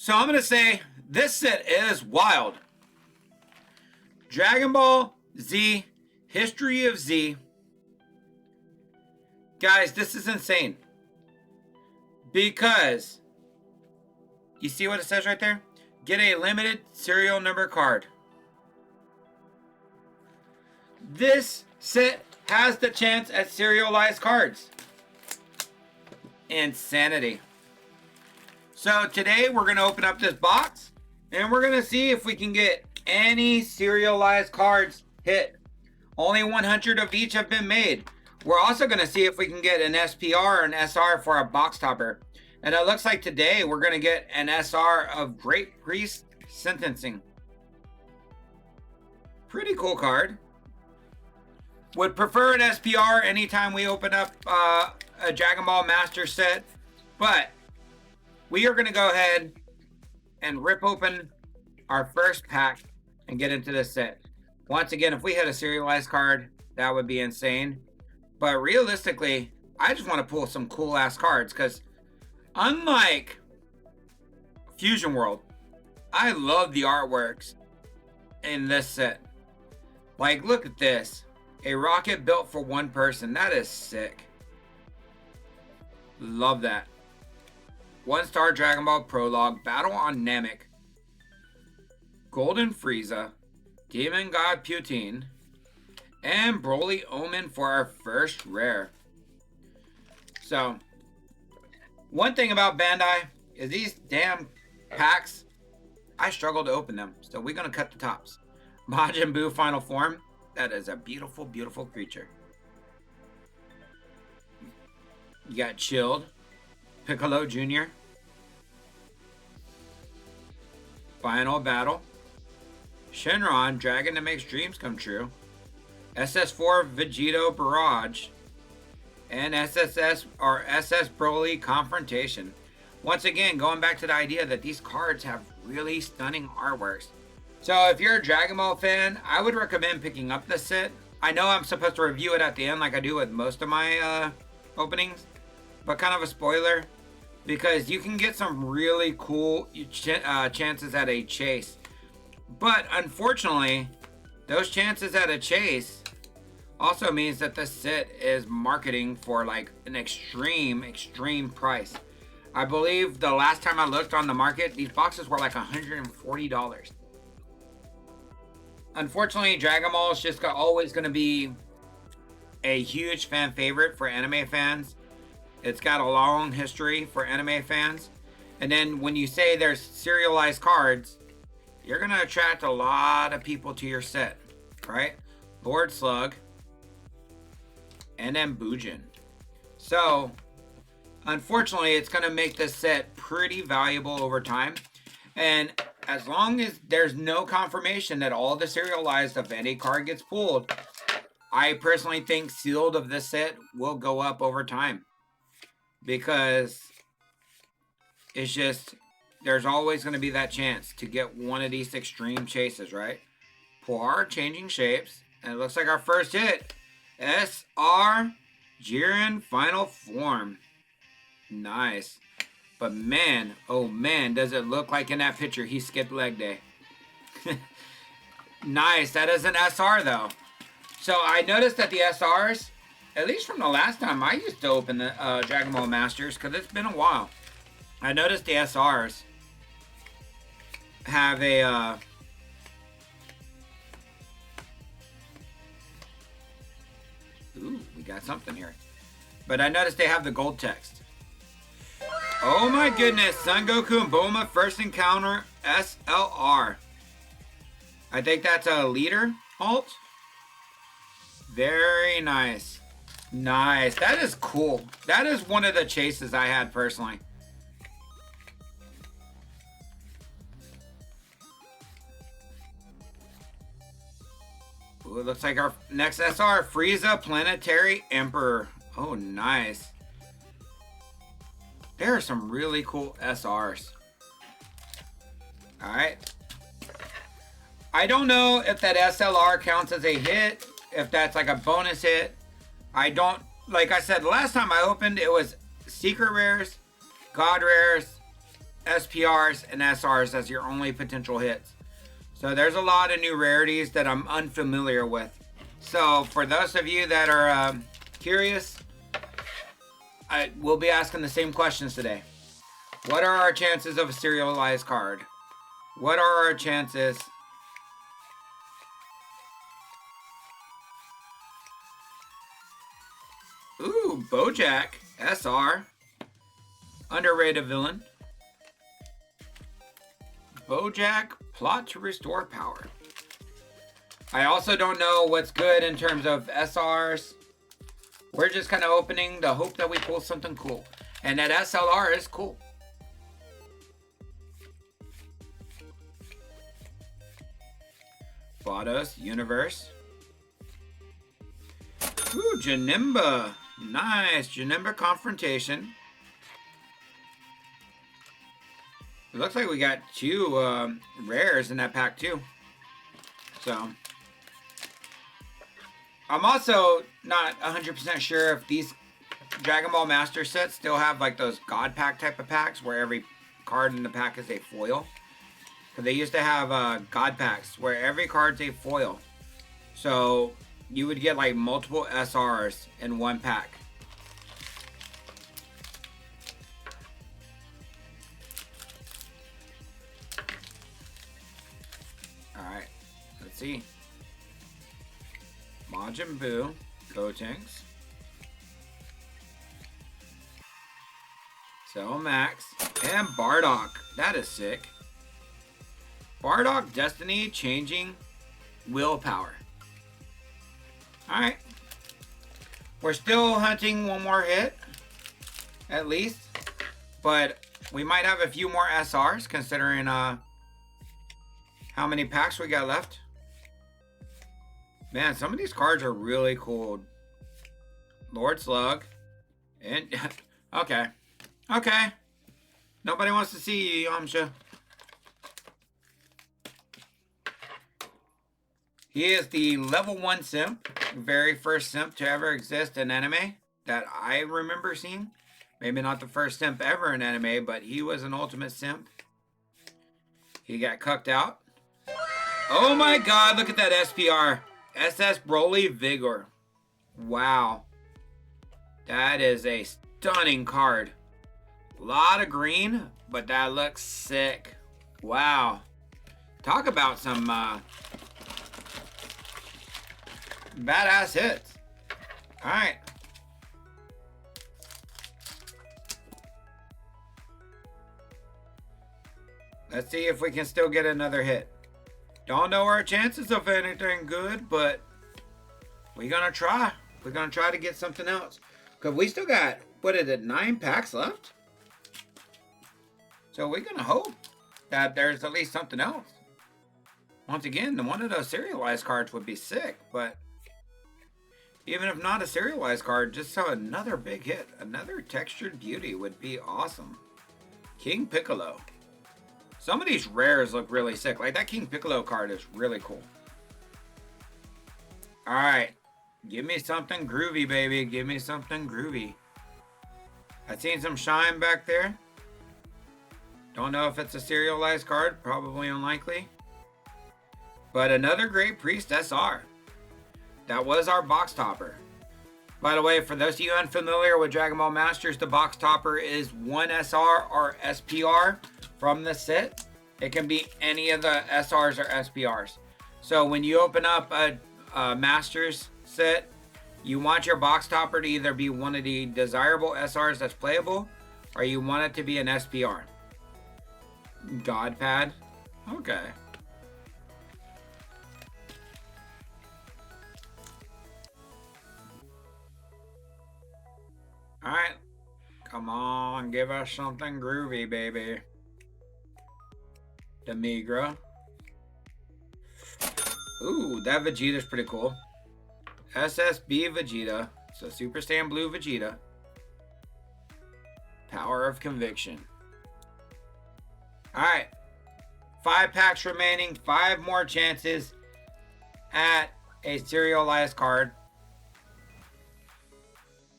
So I'm going to say this set is wild. Dragon Ball Z, History of Z. Guys, this is insane. Because, you see what it says right there? Get a limited serial number card. This set has the chance at serialized cards. Insanity. So today we're going to open up this box and we're going to see if we can get any serialized cards hit. Only 100 of each have been made. We're also going to see if we can get an SPR or an SR for a box topper. And it looks like today we're going to get an SR of Great Priest Sentencing. Pretty cool card. Would prefer an SPR anytime we open up a Dragon Ball Master set. But we are going to go ahead and rip open our first pack and get into this set. Once again, if we had a serialized card, that would be insane. But realistically, I just want to pull some cool ass cards because unlike Fusion World, I love the artworks in this set. Like, look at this. A rocket built for one person. That is sick. Love that. 1-star Dragon Ball Prologue. Battle on Namek. Golden Frieza. Demon God Putin. And Broly Omen for our first rare. So, one thing about Bandai is these damn packs, I struggle to open them. So we're going to cut the tops. Majin Buu Final Form. That is a beautiful, beautiful creature. You got Chilled. Piccolo Jr. Final Battle. Shenron, Dragon that makes dreams come true. SS4 Vegito Barrage. And SSS or SS Broly Confrontation. Once again, going back to the idea that these cards have really stunning artworks. So if you're a Dragon Ball fan, I would recommend picking up this set. I know I'm supposed to review it at the end like I do with most of my openings. But kind of a spoiler. Because you can get some really cool chances at a chase. But unfortunately, those chances at a chase also means that this set is marketing for like an extreme price. I believe the last time I looked on the market, these boxes were like $140. Unfortunately, Dragon Ball is just always going to be a huge fan favorite for anime fans. It's got a long history for anime fans. And then when you say there's serialized cards, you're going to attract a lot of people to your set, right? Lord Slug. And then Bujin. So, unfortunately, it's going to make this set pretty valuable over time. And as long as there's no confirmation that all the serialized of any card gets pulled, I personally think sealed of this set will go up over time. Because it's just, there's always going to be that chance to get one of these extreme chases, right? Poir changing shapes. And it looks like our first hit. SR Jiren Final Form. Nice. But man, oh man, does it look like in that picture he skipped leg day. Nice. That is an SR though. So I noticed that the SRs, at least from the last time I used to open the Dragon Ball Masters, because it's been a while. I noticed the SRs have a ooh, we got something here. But I noticed they have the gold text. Oh my goodness, Son Goku and Bulma first encounter SLR. I think that's a leader alt. Very nice. Nice. That is cool. That is one of the chases I had personally. Ooh, it looks like our next SR, Frieza Planetary Emperor. Oh, nice. There are some really cool SRs. Alright. I don't know if that SLR counts as a hit, if that's like a bonus hit. I don't, like I said, last time I opened, it was Secret Rares, God Rares, SPRs, and SRs as your only potential hits. So there's a lot of new rarities that I'm unfamiliar with. So for those of you that are curious, I will be asking the same questions today. What are our chances of a serialized card? What are our chances? Ooh, Bojack, SR. Underrated villain. Bojack, plot to restore power. I also don't know what's good in terms of SRs. We're just kind of opening to hope that we pull something cool. And that SLR is cool. Vados, Universe. Ooh, Janimba. Nice. Janimba Confrontation. It looks like we got two rares in that pack too. So I'm also not 100% sure if these Dragon Ball Master sets still have like those God Pack type of packs where every card in the pack is a foil. Because they used to have God Packs where every card's a foil. So you would get like multiple SRs in one pack. Alright, let's see. Majin Buu, Gotenks, Cell Max, and Bardock. That is sick. Bardock Destiny changing willpower. Alright. We're still hunting one more hit. At least. But we might have a few more SRs considering how many packs we got left. Man, some of these cards are really cool. Lord Slug. And okay. Okay. Nobody wants to see you, Yamcha. He is the level 1 simp. Very first simp to ever exist in anime that I remember seeing. Maybe not the first simp ever in anime, but he was an ultimate simp. He got cucked out. Oh my god, look at that SPR. SS Broly Vigor. Wow. That is a stunning card. A lot of green, but that looks sick. Wow. Talk about some badass hits. Alright. Let's see if we can still get another hit. Don't know our chances of anything good, but we're gonna try. We're gonna try to get something else. Because we still got, what is it, 9 packs left? So we're gonna hope that there's at least something else. Once again, one of those serialized cards would be sick, but even if not a serialized card, just so another big hit, another textured beauty would be awesome. King Piccolo. Some of these rares look really sick. Like that King Piccolo card is really cool. Alright. Give me something groovy, baby. Give me something groovy. I've seen some shine back there. Don't know if it's a serialized card. Probably unlikely. But another Great Priest SR. That was our box topper. By the way, for those of you unfamiliar with Dragon Ball Masters, the box topper is one SR or SPR from the set. It can be any of the SRs or SPRs. So when you open up a Masters set, you want your box topper to either be one of the desirable SRs that's playable, or you want it to be an SPR. God Pad? Okay. Alright. Come on, give us something groovy, baby. Demigra. Ooh, that Vegeta's pretty cool. SSB Vegeta. So Super Saiyan Blue Vegeta. Power of Conviction. Alright. 5 packs remaining. 5 more chances at a serialized card.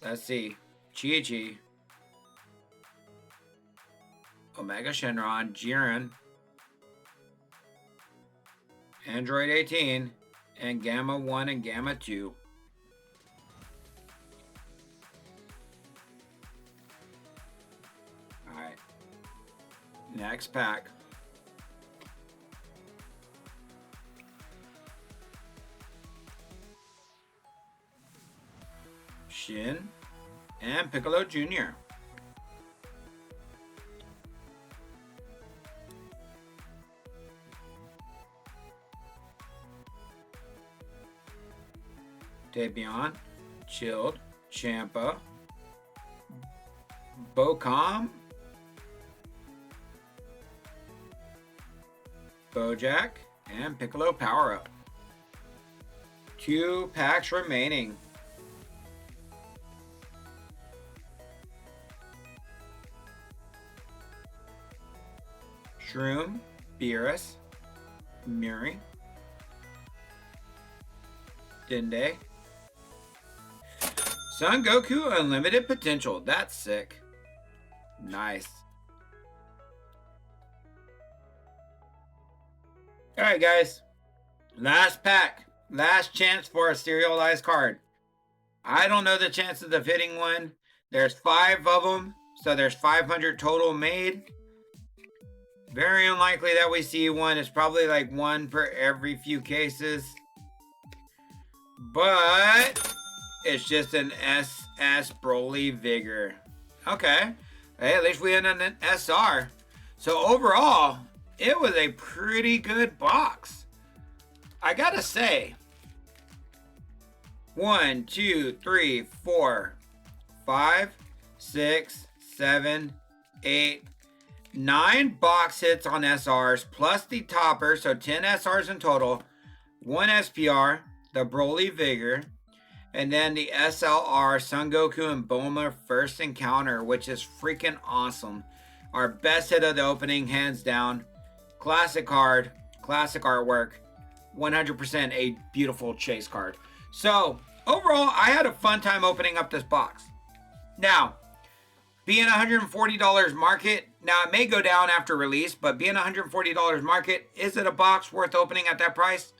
Let's see. Chi-Chi. Omega Shenron, Jiren, Android 18, and Gamma 1 and Gamma 2. Alright. Next pack. Shin and Piccolo Jr. Dabion, Chilled, Champa, Bocom, Bojack, and Piccolo Power Up. 2 packs remaining. Shroom, Beerus, Muri, Dende, Son Goku Unlimited Potential. That's sick. Nice. Alright, guys. Last pack. Last chance for a serialized card. I don't know the chances of hitting one. There's 5 of them, so there's 500 total made. Very unlikely that we see one. It's probably like 1 per every few cases. But it's just an SS Broly Vigor. Okay. Hey, at least we had an SR. So overall, it was a pretty good box. I gotta say, 1, 2, 3, 4, 5, 6, 7, 8, 9 box hits on SRs plus the topper, so 10 SRs in total, 1 SPR, the Broly Vigor, and then the SLR Son Goku and Bulma first encounter, which is freaking awesome. Our best hit of the opening, hands down. Classic card, classic artwork, 100% a beautiful chase card. So overall, I had a fun time opening up this box. Now, being $140 market, now it may go down after release, but being $140 market, is it a box worth opening at that price?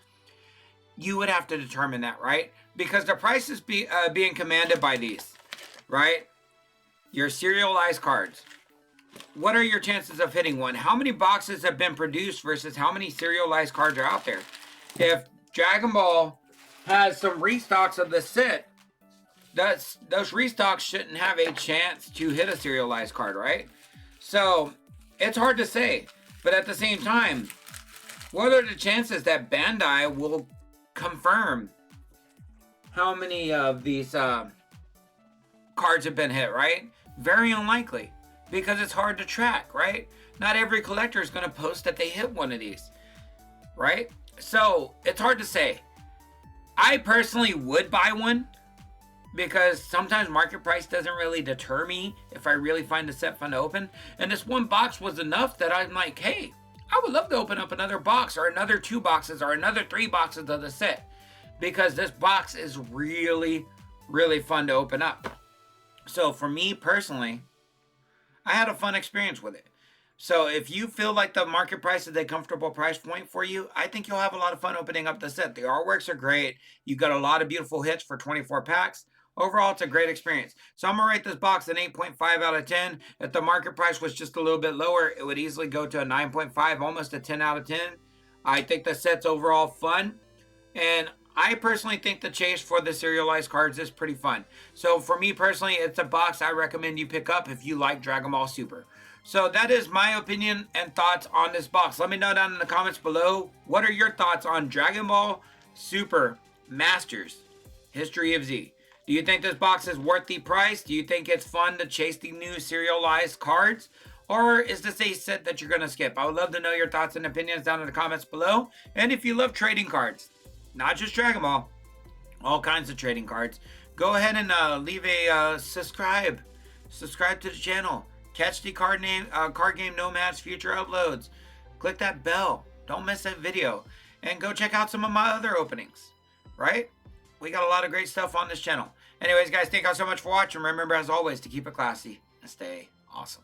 You would have to determine that, right? Because the price is being commanded by these, right? Your serialized cards. What are your chances of hitting one? How many boxes have been produced versus how many serialized cards are out there? If Dragon Ball has some restocks of the set, those restocks shouldn't have a chance to hit a serialized card, right? So it's hard to say. But at the same time, what are the chances that Bandai will confirm how many of these cards have been hit, right? Very unlikely, because it's hard to track, right? Not every collector is going to post that they hit one of these, right? So it's hard to say. I personally would buy one, because sometimes market price doesn't really deter me if I really find the set fun to open. And this one box was enough that I'm like, hey, I would love to open up another box or another 2 boxes or another 3 boxes of the set, because this box is really, really fun to open up. So for me personally, I had a fun experience with it. So if you feel like the market price is a comfortable price point for you, I think you'll have a lot of fun opening up the set. The artworks are great. You got a lot of beautiful hits for 24 packs. Overall, it's a great experience. So I'm going to rate this box an 8.5 out of 10. If the market price was just a little bit lower, it would easily go to a 9.5, almost a 10 out of 10. I think the set's overall fun. And I personally think the chase for the serialized cards is pretty fun. So for me personally, it's a box I recommend you pick up if you like Dragon Ball Super. So that is my opinion and thoughts on this box. Let me know down in the comments below. What are your thoughts on Dragon Ball Super Masters History of Z? Do you think this box is worth the price? Do you think it's fun to chase the new serialized cards? Or is this a set that you're going to skip? I would love to know your thoughts and opinions down in the comments below. And if you love trading cards, not just Dragon Ball, all kinds of trading cards, go ahead and leave a subscribe. Subscribe to the channel. Catch the card game Nomad's future uploads. Click that bell. Don't miss that video. And go check out some of my other openings. Right? We got a lot of great stuff on this channel. Anyways, guys, thank you all so much for watching. Remember, as always, to keep it classy and stay awesome.